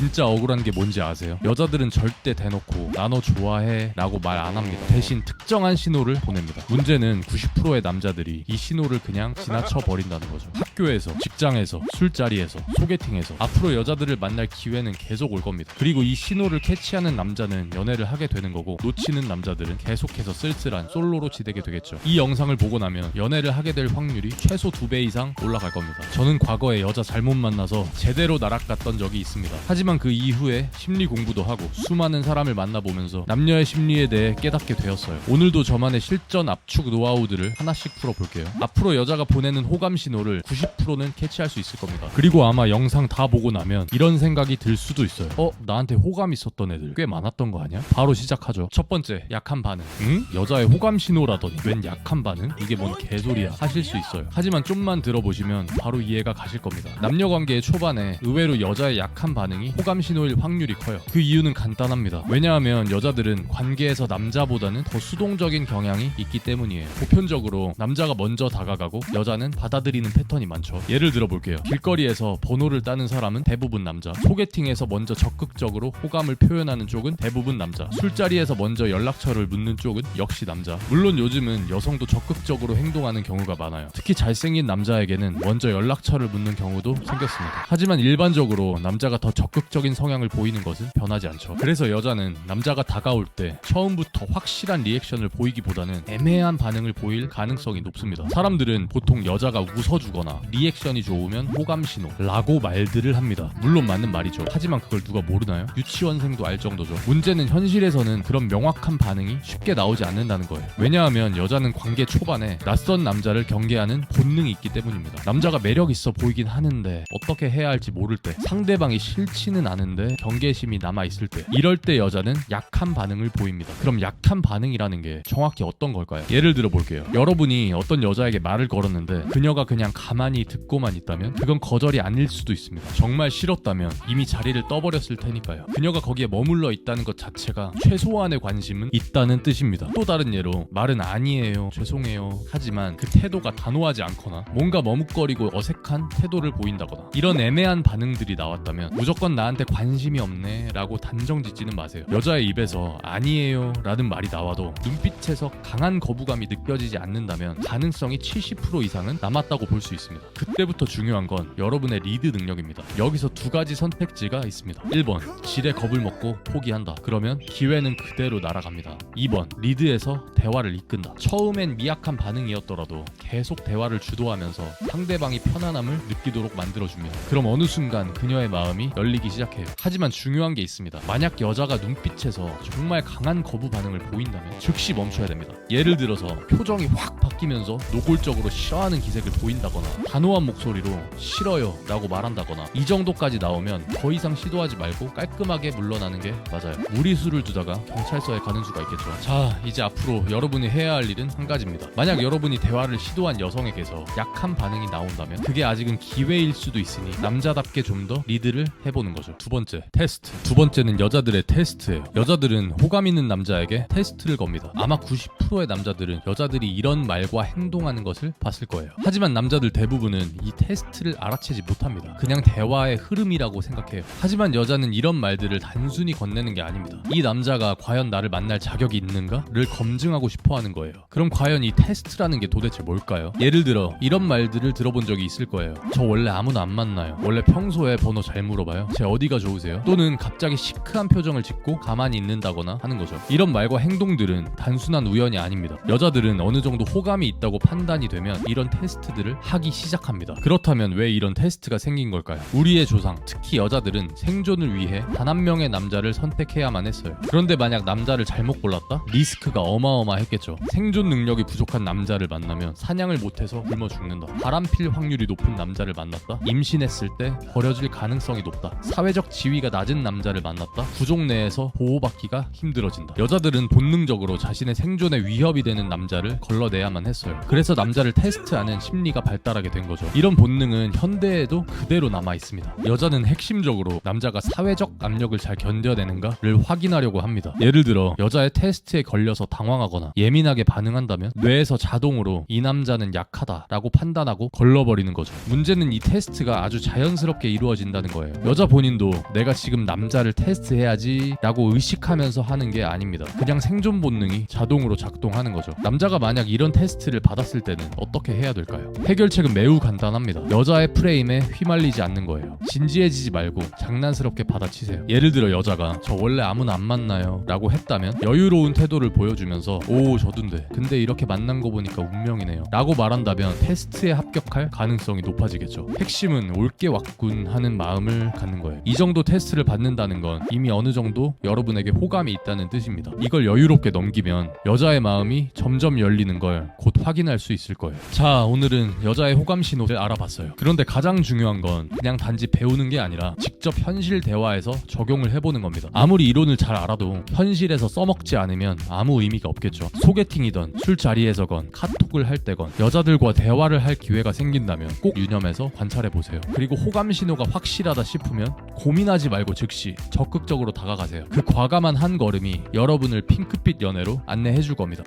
진짜 억울한 게 뭔지 아세요? 여자들은 절대 대놓고 나 너 좋아해 라고 말 안 합니다. 대신 특정한 신호를 보냅니다. 문제는 90%의 남자들이 이 신호를 그냥 지나쳐 버린다는 거죠. 학교에서, 직장에서, 술자리에서, 소개팅에서 앞으로 여자들을 만날 기회는 계속 올 겁니다. 그리고 이 신호를 캐치하는 남자는 연애를 하게 되는 거고, 놓치는 남자들은 계속해서 쓸쓸한 솔로로 지내게 되겠죠. 이 영상을 보고 나면 연애를 하게 될 확률이 최소 2배 이상 올라갈 겁니다. 저는 과거에 여자 잘못 만나서 제대로 나락갔던 적이 있습니다. 하지만 그 이후에 심리 공부도 하고 수많은 사람을 만나보면서 남녀의 심리에 대해 깨닫게 되었어요. 오늘도 저만의 실전 압축 노하우들을 하나씩 풀어볼게요. 앞으로 여자가 보내는 호감 신호를 90%는 캐치할 수 있을 겁니다. 그리고 아마 영상 다 보고 나면 이런 생각이 들 수도 있어요. 나한테 호감 있었던 애들 꽤 많았던 거 아니야? 바로 시작하죠. 첫 번째, 약한 반응. 응? 여자의 호감 신호라더니 웬 약한 반응? 이게 뭔 개소리야 하실 수 있어요. 하지만 좀만 들어보시면 바로 이해가 가실 겁니다. 남녀관계의 초반에 의외로 여자의 약한 반응이 호감 신호일 확률이 커요. 그 이유는 간단합니다. 왜냐하면 여자들은 관계에서 남자보다는 더 수동적인 경향이 있기 때문이에요. 보편적으로 남자가 먼저 다가가고 여자는 받아들이는 패턴이 많죠. 예를 들어볼게요. 길거리에서 번호를 따는 사람은 대부분 남자, 소개팅에서 먼저 적극적으로 호감을 표현하는 쪽은 대부분 남자, 술자리에서 먼저 연락처를 묻는 쪽은 역시 남자. 물론 요즘은 여성도 적극적으로 행동하는 경우가 많아요. 특히 잘생긴 남자에게는 먼저 연락처를 묻는 경우도 생겼습니다. 하지만 일반적으로 남자가 더 적극적인 성향을 보이는 것은 변하지 않죠. 그래서 여자는 남자가 다가올 때 처음부터 확실한 리액션을 보이기보다는 애매한 반응을 보일 가능성이 높습니다. 사람들은 보통 여자가 웃어주거나 리액션이 좋으면 호감 신호라고 말들을 합니다. 물론 맞는 말이죠. 하지만 그걸 누가 모르나요? 유치원생도 알 정도죠. 문제는 현실에서는 그런 명확한 반응이 쉽게 나오지 않는다는 거예요. 왜냐하면 여자는 관계 초반에 낯선 남자를 경계하는 본능이 있기 때문입니다. 남자가 매력 있어 보이긴 하는데 어떻게 해야 할지 모를 때, 상대방이 싫지는 않은데 경계심이 남아있을 때, 이럴 때 여자는 약한 반응을 보입니다. 그럼 약한 반응이라는 게 정확히 어떤 걸까요? 예를 들어 볼게요. 여러분이 어떤 여자에게 말을 걸었는데 그녀가 그냥 가만히 듣고만 있다면 그건 거절이 아닐 수도 있습니다. 정말 싫었다면 이미 자리를 떠버렸을 테니까요. 그녀가 거기에 머물러 있다는 것 자체가 최소한의 관심은 있다는 뜻입니다. 또 다른 예로 말은 아니에요, 죄송해요 하지만 그 태도가 단호하지 않거나 뭔가 머뭇거리고 어색한 태도를 보인다거나 이런 애매한 반응들이 나왔다면 무조건 나한테 관심이 없네 라고 단정 짓지는 마세요. 여자의 입에서 아니에요 라는 말이 나와도 눈빛에서 강한 거부감이 느껴지지 않는다면 가능성이 70% 이상은 남았다고 볼 수 있습니다. 그때부터 중요한 건 여러분의 리드 능력입니다. 여기서 두 가지 선택지가 있습니다. 1번, 지레 겁을 먹고 포기한다. 그러면 기회는 그대로 날아갑니다. 2번, 리드에서 대화를 이끈다. 처음엔 미약한 반응이었더라도 계속 대화를 주도하면서 상대방이 편안함을 느끼도록 만들어줍니다. 그럼 어느 순간 그녀의 마음이 열리기 시작해요. 하지만 중요한 게 있습니다. 만약 여자가 눈빛에서 정말 강한 거부 반응을 보인다면 즉시 멈춰야 됩니다. 예를 들어서 표정이 확 바뀌면서 노골적으로 싫어하는 기색을 보인다거나 단호한 목소리로 싫어요 라고 말한다거나 이 정도까지 나오면 더 이상 시도하지 말고 깔끔하게 물러나는 게 맞아요. 무리수를 두다가 경찰서에 가는 수가 있겠죠. 자, 이제 앞으로 여러분이 해야 할 일은 한 가지입니다. 만약 여러분이 대화를 시도한 여성에게서 약한 반응이 나온다면 그게 아직은 기회일 수도 있으니 남자답게 좀 더 리드를 해보는 거죠. 두 번째, 테스트. 두 번째는 여자들의 테스트예요. 여자들은 호감 있는 남자에게 테스트를 겁니다. 아마 90%의 남자들은 여자들이 이런 말과 행동하는 것을 봤을 거예요. 하지만 남자들 대부분은 이 테스트를 알아채지 못합니다. 그냥 대화의 흐름이라고 생각해요. 하지만 여자는 이런 말들을 단순히 건네는 게 아닙니다. 이 남자가 과연 나를 만날 자격이 있는가를 검증하고 싶어 하는 거예요. 그럼 과연 이 테스트라는 게 도대체 뭘까요? 예를 들어 이런 말들을 들어본 적이 있을 거예요. 저 원래 아무나 안 만나요. 원래 평소에 번호 잘 물어봐요. 제 어디가 좋으세요? 또는 갑자기 시크한 표정을 짓고 가만히 있는다거나 하는 거죠. 이런 말과 행동들은 단순한 우연이 아닙니다. 여자들은 어느 정도 호감이 있다고 판단이 되면 이런 테스트들을 하기 시작합니다. 그렇다면 왜 이런 테스트가 생긴 걸까요? 우리의 조상, 특히 여자들은 생존을 위해 단 한 명의 남자를 선택해야만 했어요. 그런데 만약 남자를 잘못 골랐다? 리스크가 어마어마했겠죠. 생존 능력이 부족한 남자를 만나면 사냥을 못해서 굶어 죽는다. 바람필 확률이 높은 남자를 만났다? 임신했을 때 버려질 가능성이 높다. 사회적 지위가 낮은 남자를 만났다? 부족 내에서 보호받기가 힘들어진다. 여자들은 본능적으로 자신의 생존에 위협이 되는 남자를 걸러내야만 했어요. 그래서 남자를 테스트하는 심리가 발달하게 된 거죠. 이런 본능은 현대에도 그대로 남아 있습니다. 여자는 핵심적으로 남자가 사회적 압력을 잘 견뎌내는가를 확인하려고 합니다. 예를 들어 여자의 테스트에 걸려서 당황하거나 예민하게 반응한다면 뇌에서 자동으로 이 남자는 약하다라고 판단하고 걸러버리는 거죠. 문제는 이 테스트가 아주 자연스럽게 이루어진다는 거예요. 여자 본인은 본인도 내가 지금 남자를 테스트해야지 라고 의식하면서 하는 게 아닙니다. 그냥 생존 본능이 자동으로 작동하는 거죠. 남자가 만약 이런 테스트를 받았을 때는 어떻게 해야 될까요? 해결책은 매우 간단합니다. 여자의 프레임에 휘말리지 않는 거예요. 진지해지지 말고 장난스럽게 받아치세요. 예를 들어 여자가 저 원래 아무나 안 만나요 라고 했다면 여유로운 태도를 보여주면서 오 저둔데 근데 이렇게 만난 거 보니까 운명이네요 라고 말한다면 테스트에 합격할 가능성이 높아지겠죠. 핵심은 올게 왔군 하는 마음을 갖는 거예요. 이 정도 테스트를 받는다는 건 이미 어느 정도 여러분에게 호감이 있다는 뜻입니다. 이걸 여유롭게 넘기면 여자의 마음이 점점 열리는 걸 곧 확인할 수 있을 거예요. 자, 오늘은 여자의 호감 신호를 알아봤어요. 그런데 가장 중요한 건 그냥 단지 배우는 게 아니라 직접 현실 대화에서 적용을 해보는 겁니다. 아무리 이론을 잘 알아도 현실에서 써먹지 않으면 아무 의미가 없겠죠. 소개팅이든 술자리에서건 카톡을 할 때건 여자들과 대화를 할 기회가 생긴다면 꼭 유념해서 관찰해보세요. 그리고 호감 신호가 확실하다 싶으면 고민하지 말고 즉시 적극적으로 다가가세요. 그 과감한 한 걸음이 여러분을 핑크빛 연애로 안내해줄 겁니다.